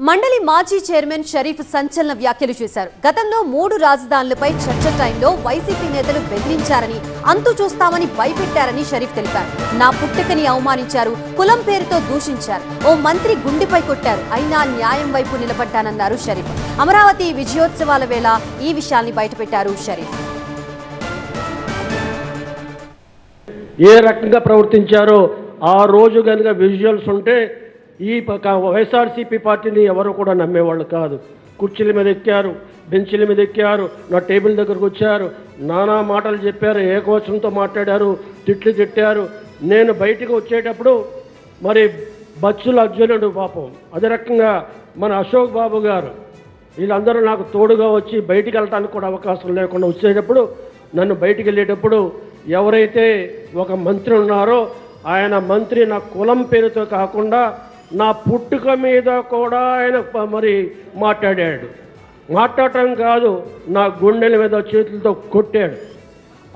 మండలి మాజీ చైర్మన్ షరీఫ్ సంచలన వ్యాఖ్యలు చేశారు. గతంలో 3 రాజధానులపై చర్చ టైంలో వైసీపీ నేతలు బెదిరించారని, అంతు చూస్తామని భయపెట్టారని షరీఫ్ తెలిపారు. నా పుట్టుకని అవమానించారు, కులం పేరుతో దూషించారు, ఓ మంత్రి గుండెపై కొట్టారు, అయినా న్యాయం వైపు నిలబడ్డానన్నారు షరీఫ్. అమరావతి విజయోత్సవాల వేళ ఈ విషయాల్ని బయటపెట్టారు షరీఫ్. ఏ రకంగా ప్రవర్తించారో ఆ రోజు కనుక విజువల్స్ ఉంటే ఈ వైఎస్ఆర్సీపీ పార్టీని ఎవరు కూడా నమ్మేవాళ్ళు కాదు. కుర్చీల మీద ఎక్కారు, బెంచీల మీద ఎక్కారు, నా టేబుల్ దగ్గరకు వచ్చారు, నానా మాటలు చెప్పారు, ఏకవచనంతో మాట్లాడారు, తిట్టారు. నేను బయటికి వచ్చేటప్పుడు మరి బచ్చుల అర్జునుడు పాపం, అదే రకంగా మన అశోక్ బాబు గారు, వీళ్ళందరూ నాకు తోడుగా వచ్చి బయటికి వెళ్ళటానికి కూడా అవకాశం లేకుండా వచ్చేటప్పుడు, నన్ను బయటికి వెళ్ళేటప్పుడు ఎవరైతే ఒక మంత్రి ఉన్నారో ఆయన మంత్రి నా కులం పేరుతో కాకుండా నా పుట్టుక మీద కూడా ఆయన మరి మాట్లాడటం కాదు, నా గుండెల మీద చేతులతో కొట్టాడు.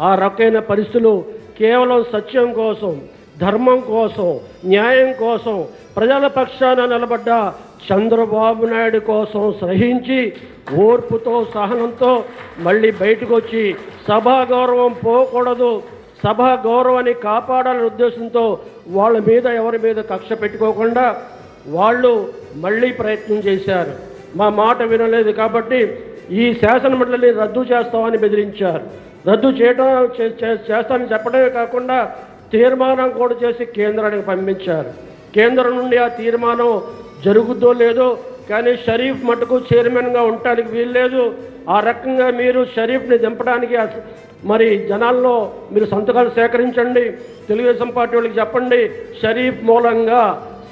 ఆ రకమైన పరిస్థితులు కేవలం సత్యం కోసం, ధర్మం కోసం, న్యాయం కోసం, ప్రజల పక్షాన నిలబడ్డ చంద్రబాబు నాయుడు కోసం సహించి ఓర్పుతో సహనంతో మళ్ళీ బయటకు వచ్చి సభా గౌరవం పోకూడదు, సభా గౌరవాన్ని కాపాడాలనే ఉద్దేశంతో వాళ్ళ మీద ఎవరి మీద కక్ష పెట్టుకోకుండా వాళ్ళు మళ్ళీ ప్రయత్నం చేశారు. మా మాట వినలేదు కాబట్టి ఈ శాసనమండలిని రద్దు చేస్తామని బెదిరించారు. రద్దు చేస్తామని చెప్పడమే కాకుండా తీర్మానం కూడా చేసి కేంద్రానికి పంపించారు. కేంద్రం నుండి ఆ తీర్మానం జరుగుద్దో లేదో కానీ షరీఫ్ మటుకు చైర్మన్గా ఉండటానికి వీల్లేదు. ఆ రకంగా మీరు షరీఫ్ని దింపడానికి మరి జనాల్లో మీరు సంతకాలు సేకరించండి, తెలుగుదేశం పార్టీ వాళ్ళకి చెప్పండి, షరీఫ్ మూలంగా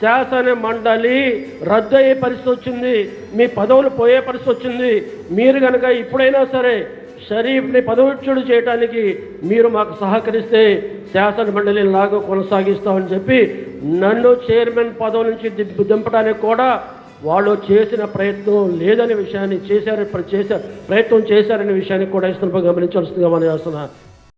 శాసన మండలి రద్దు అయ్యే పరిస్థితి వచ్చింది, మీ పదవులు పోయే పరిస్థితి వచ్చింది. మీరు కనుక ఇప్పుడైనా సరే షరీఫ్ని పదవిచ్యుడు చేయడానికి మీరు మాకు సహకరిస్తే శాసన మండలి లాగా కొనసాగిస్తామని చెప్పి నన్ను చైర్మన్ పదవి నుంచి దింపడానికి కూడా వాళ్ళు చేసిన ప్రయత్నం లేదనే విషయాన్ని ప్రయత్నం చేశారనే విషయాన్ని కూడా ఈ సందర్భంగా గమనించాల్సిందిగా మనం చేస్తున్నా.